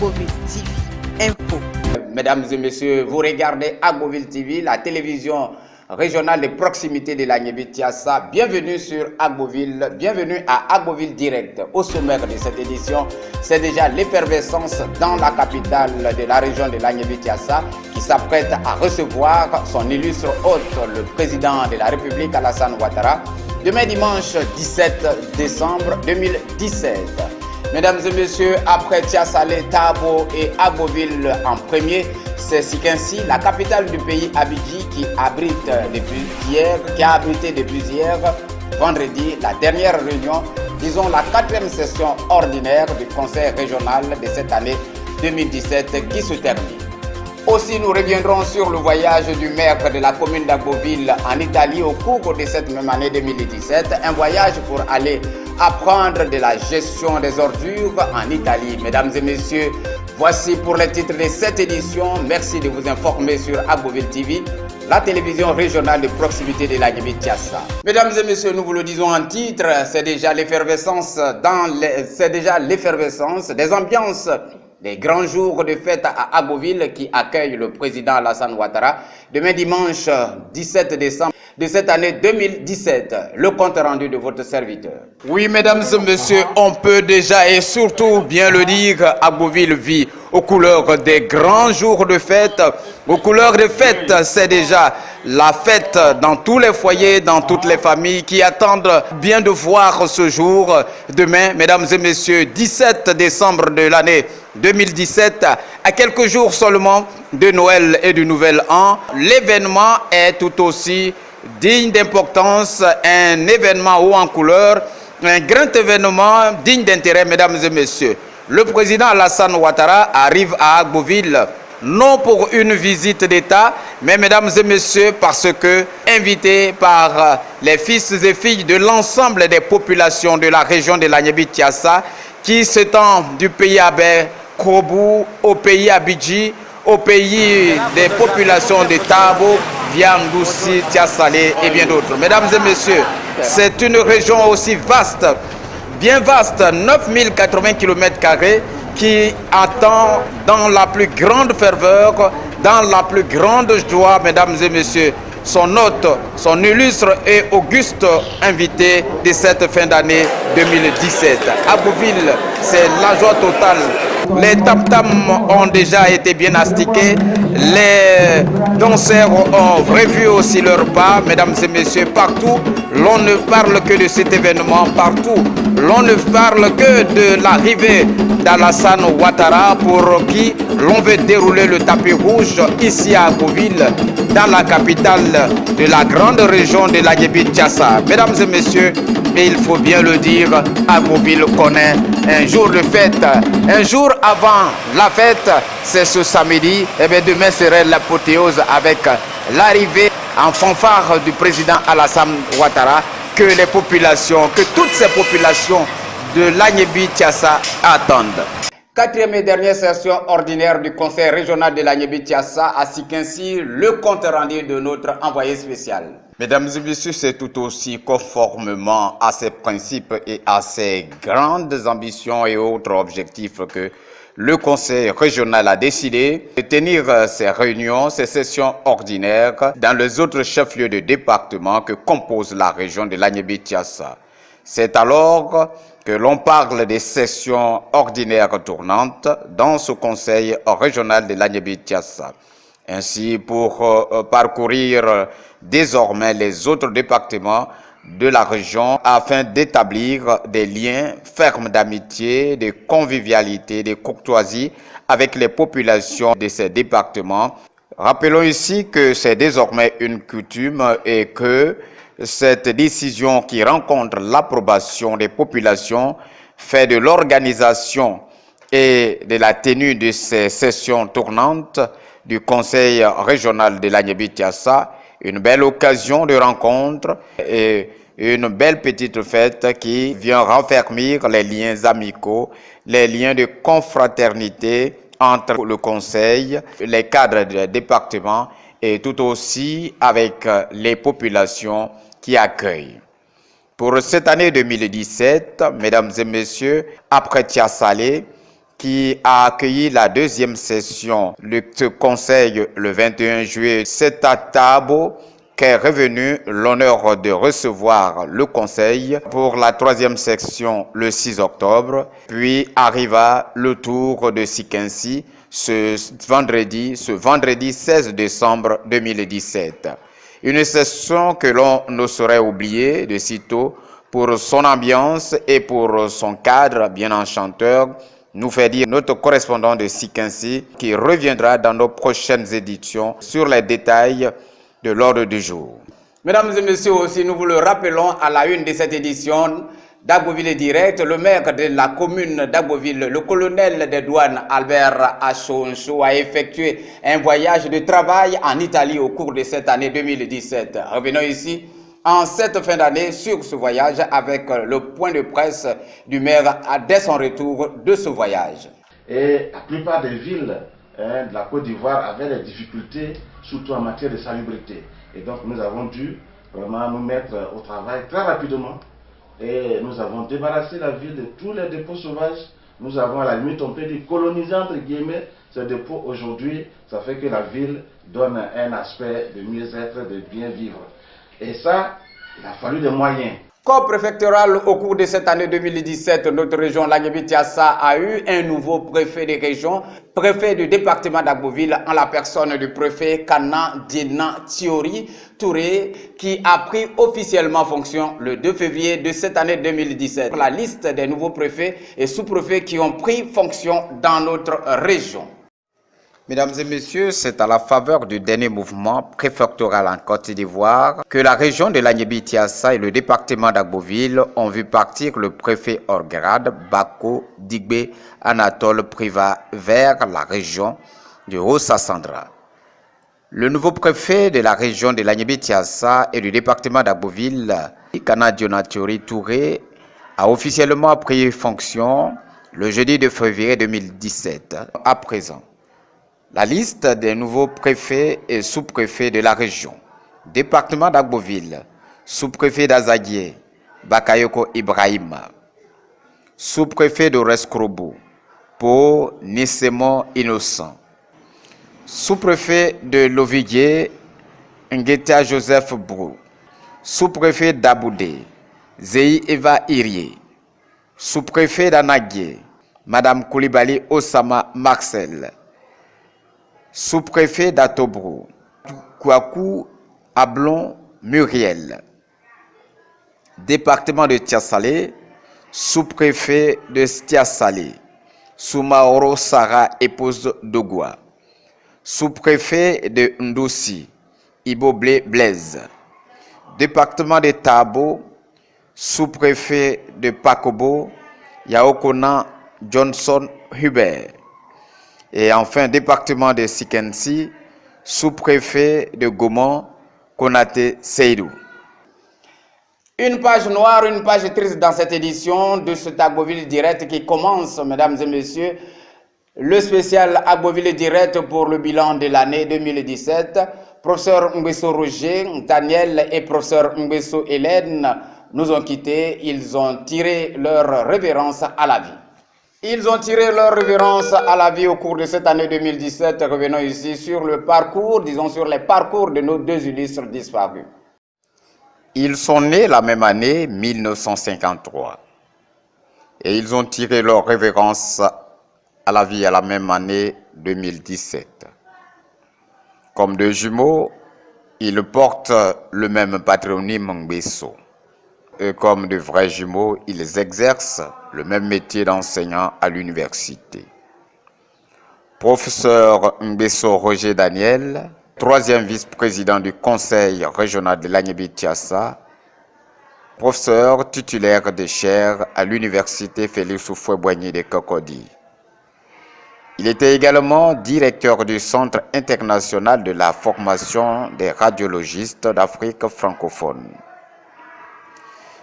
Agboville TV Info. Mesdames et messieurs, vous regardez Agboville TV, la télévision régionale de proximité de la Niébi-Tiassa. Bienvenue sur Agboville, bienvenue à Agboville Direct. Au sommaire de cette édition, c'est déjà l'effervescence dans la capitale de la région de la Niébi-Tiassa qui s'apprête à recevoir son illustre hôte, le président de la République Alassane Ouattara, demain dimanche 17 décembre 2017. Mesdames et messieurs, après Tiassalé, Tabo et Agboville en premier, c'est qu'ainsi la capitale du pays, Abidji, qui a abrité depuis hier, vendredi, la dernière réunion, disons la 4e session ordinaire du conseil régional de cette année 2017 qui se termine. Aussi, nous reviendrons sur le voyage du maire de la commune d'Agboville en Italie au cours de cette même année 2017, un voyage pour aller apprendre de la gestion des ordures en Italie. Mesdames et messieurs, voici pour les titres de cette édition. Merci de vous informer sur Agboville TV, la télévision régionale de proximité de la Niébi-Tiassa. Mesdames et messieurs, nous vous le disons en titre, c'est déjà l'effervescence des ambiances des grands jours de fête à Agboville qui accueille le président Alassane Ouattara demain dimanche 17 décembre de cette année 2017. Le compte rendu de votre serviteur. Oui, mesdames et messieurs, on peut déjà et surtout bien le dire, Agboville vit aux couleurs des grands jours de fête. Aux couleurs de fête, c'est déjà la fête dans tous les foyers, dans toutes les familles qui attendent bien de voir ce jour. Demain, mesdames et messieurs, 17 décembre de l'année 2017, à quelques jours seulement de Noël et du Nouvel An, l'événement est tout aussi digne d'importance, un événement haut en couleur, un grand événement digne d'intérêt, mesdames et messieurs. Le président Alassane Ouattara arrive à Agboville, non pour une visite d'État, mais mesdames et messieurs, parce que invité par les fils et filles de l'ensemble des populations de la région de la Niébi-Tiassa, qui s'étend du pays Abé, Krobou, au pays Abidji, au pays des populations de Tabo, Viandoussi, Tiassalé et bien d'autres. Mesdames et messieurs, c'est une région aussi vaste, bien vaste, 9080 km² qui attend dans la plus grande ferveur, dans la plus grande joie, mesdames et messieurs, son hôte, son illustre et auguste invité de cette fin d'année 2017. Agboville, c'est la joie totale. Les tam-tams ont déjà été bien astiqués, les danseurs ont revu aussi leur pas, mesdames et messieurs, partout, l'on ne parle que de cet événement, partout, l'on ne parle que de l'arrivée d'Alassane Ouattara pour qui l'on veut dérouler le tapis rouge ici à Agboville, dans la capitale de la grande région de la Niébi-Tiassa. Mesdames et messieurs, et il faut bien le dire, Agboville connaît un jour de fête. Un jour avant la fête, c'est ce samedi. Et bien demain serait l'apothéose avec l'arrivée en fanfare du président Alassane Ouattara que les populations, que toutes ces populations de la Niébi-Tiassa attendent. 4e et dernière session ordinaire du conseil régional de la Niébi-Tiassa, ainsi qu'ainsi le compte rendu de notre envoyé spécial. Mesdames et messieurs, c'est tout aussi conformément à ces principes et à ces grandes ambitions et autres objectifs que le conseil régional a décidé de tenir ces réunions, ces sessions ordinaires dans les autres chefs-lieux de département que compose la région de la Niébi-Tiassa. C'est alors que l'on parle des sessions ordinaires tournantes dans ce conseil régional de la Niébi-Tiassa. Ainsi, pour parcourir désormais les autres départements de la région afin d'établir des liens fermes d'amitié, de convivialité, de courtoisie avec les populations de ces départements. Rappelons ici que c'est désormais une coutume et que cette décision qui rencontre l'approbation des populations fait de l'organisation et de la tenue de ces sessions tournantes du conseil régional de la Niébi-Tiassa une belle occasion de rencontre et une belle petite fête qui vient renfermir les liens amicaux, les liens de confraternité entre le conseil, les cadres du département et tout aussi avec les populations qui accueillent. Pour cette année 2017, mesdames et messieurs, après Tiassalé, qui a accueilli la deuxième session de ce conseil le 21 juillet. C'est à Tabo qu'est revenu l'honneur de recevoir le conseil pour la troisième section le 6 octobre, puis arriva le tour de Sikensi ce vendredi 16 décembre 2017. Une session que l'on ne saurait oublier de sitôt pour son ambiance et pour son cadre bien enchanteur, nous fait dire notre correspondant de Sikensi qui reviendra dans nos prochaines éditions sur les détails de l'ordre du jour. Mesdames et messieurs, aussi nous vous le rappelons à la une de cette édition d'Agboville Direct, le maire de la commune d'Agboville, le colonel des douanes Albert Achoncho, a effectué un voyage de travail en Italie au cours de cette année 2017. Revenons ici en cette fin d'année sur ce voyage avec le point de presse du maire dès son retour de ce voyage. Et la plupart des villes de la Côte d'Ivoire avaient des difficultés, surtout en matière de salubrité. Et donc nous avons dû vraiment nous mettre au travail très rapidement. Et nous avons débarrassé la ville de tous les dépôts sauvages. Nous avons à la limite, on peut dire, colonisé entre guillemets ces dépôts aujourd'hui. Ça fait que la ville donne un aspect de mieux-être, de bien vivre. Et ça, il a fallu des moyens. Corps préfectoral, au cours de cette année 2017, notre région Lagnébi-Tiassa a eu un nouveau préfet de région, préfet du département d'Agboville, en la personne du préfet Kana Dina Thiori Touré, qui a pris officiellement fonction le 2 février de cette année 2017. La liste des nouveaux préfets et sous-préfets qui ont pris fonction dans notre région. Mesdames et messieurs, c'est à la faveur du dernier mouvement préfectoral en Côte d'Ivoire que la région de Lagnébi-Tiassa et le département d'Agboville ont vu partir le préfet hors grade Bako Digbe Anatole Priva vers la région de Haut-Sassandra. Le nouveau préfet de la région de Lagnébi-Tiassa et du département d'Agboville, Kana Dina Thiori Touré, a officiellement pris fonction le jeudi 2 février 2017. À présent, la liste des nouveaux préfets et sous-préfets de la région. Département d'Agboville, sous-préfet d'Azadié, Bakayoko Ibrahima. Sous-préfet de Rescrobo, Po Nisemo Innocent. Sous-préfet de Lovidier, Ngeta Joseph Brou. Sous-préfet d'Aboudé, Zei Eva Irie. Sous-préfet d'Anagué, Madame Koulibaly Osama Marcel. Sous-préfet d'Atobrou, Kouakou Ablon Muriel. Département de Tiassalé, sous-préfet de Tiassalé, Soumaoro Sarah, épouse d'Ogua. Sous-préfet de Ndossi, Iboblé Blaise. Département de Tabo, sous-préfet de Pakobo, Yaokona Johnson Hubert. Et enfin, département de Sikensi, sous-préfet de Gaumont, Konate Seydou. Une page noire, une page triste dans cette édition de ce Agboville Direct qui commence, mesdames et messieurs, le spécial Agboville Direct pour le bilan de l'année 2017. Professeur Ngbesso Roger, Daniel et professeur Ngbesso Hélène nous ont quittés. Ils ont tiré leur révérence à la vie. Ils ont tiré leur révérence à la vie au cours de cette année 2017. Revenons ici sur le parcours, disons sur les parcours de nos deux illustres disparus. Ils sont nés la même année, 1953. Et ils ont tiré leur révérence à la vie à la même année 2017. Comme deux jumeaux, ils portent le même patronyme Ngbesso. Et comme de vrais jumeaux, ils exercent le même métier d'enseignant à l'université. Professeur Ngbesso Roger Daniel, troisième vice-président du conseil régional de Lagnébi-Tiassa, professeur titulaire des chaires à l'université Félix Houphouët-Boigny de Cocody. Il était également directeur du Centre international de la formation des radiologistes d'Afrique francophone.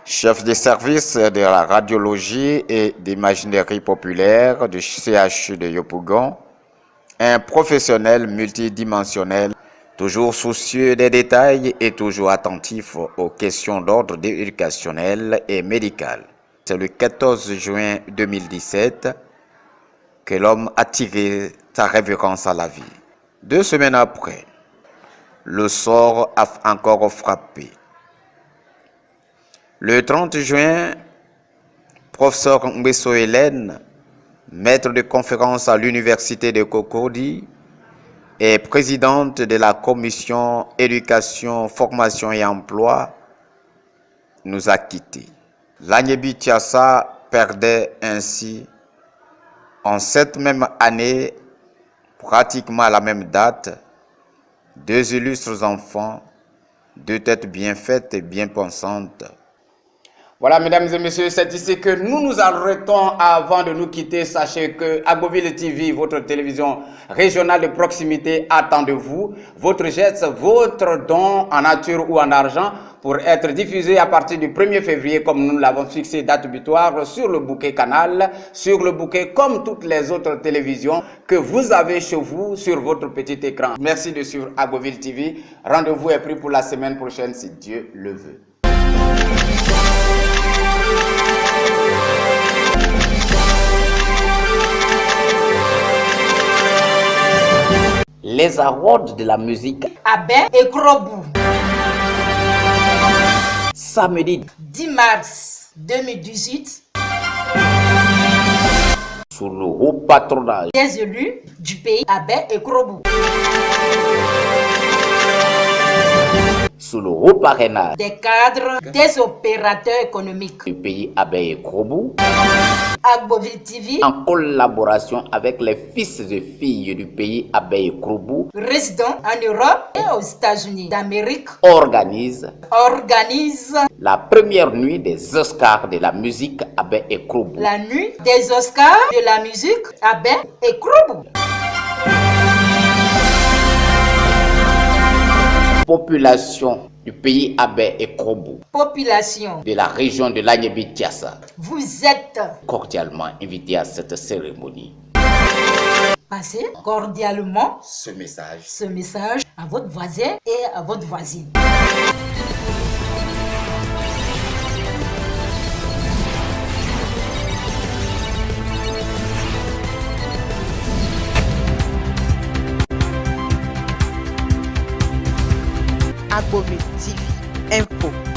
Chef des services de la radiologie et d'imaginerie populaire du CHU de Yopougon, un professionnel multidimensionnel, toujours soucieux des détails et toujours attentif aux questions d'ordre éducationnel et médical. C'est le 14 juin 2017 que l'homme a tiré sa révérence à la vie. 2 semaines après, le sort a encore frappé. Le 30 juin, professeur Mbesso Hélène, maître de conférence à l'université de Cocody et présidente de la commission éducation, formation et emploi, nous a quittés. Lagnébi Tiassa perdait ainsi, en cette même année, pratiquement à la même date, 2 illustres enfants, 2 têtes bien faites et bien pensantes. Voilà, mesdames et messieurs, c'est ici que nous nous arrêtons. Avant de nous quitter, sachez que Agboville TV, votre télévision régionale de proximité, attend de vous votre geste, votre don en nature ou en argent pour être diffusé à partir du 1er février, comme nous l'avons fixé, date butoir, sur le bouquet canal, sur le bouquet comme toutes les autres télévisions que vous avez chez vous sur votre petit écran. Merci de suivre Agboville TV. Rendez-vous est pris pour la semaine prochaine si Dieu le veut. Les awards de la musique Abin et Krobou. Samedi 10 mars 2018. Sous le haut patronage Des élus du pays Abin et Krobou. Sous le haut parrainage Des cadres, des opérateurs économiques du pays Abin et Krobou, Agboville TV, en collaboration avec les fils et filles du pays Abin et Krobou, résidant en Europe et aux États-Unis d'Amérique, organise la première nuit des Oscars de la musique Abin et Krobou. La nuit des Oscars de la musique Abin et Krobou. Population du pays Abin et Krobou, Population de la région de Lagnébi Tiassa, vous êtes cordialement invité à cette cérémonie. Passez cordialement Ce message à votre voisin et à votre voisine. Agboville TV, info.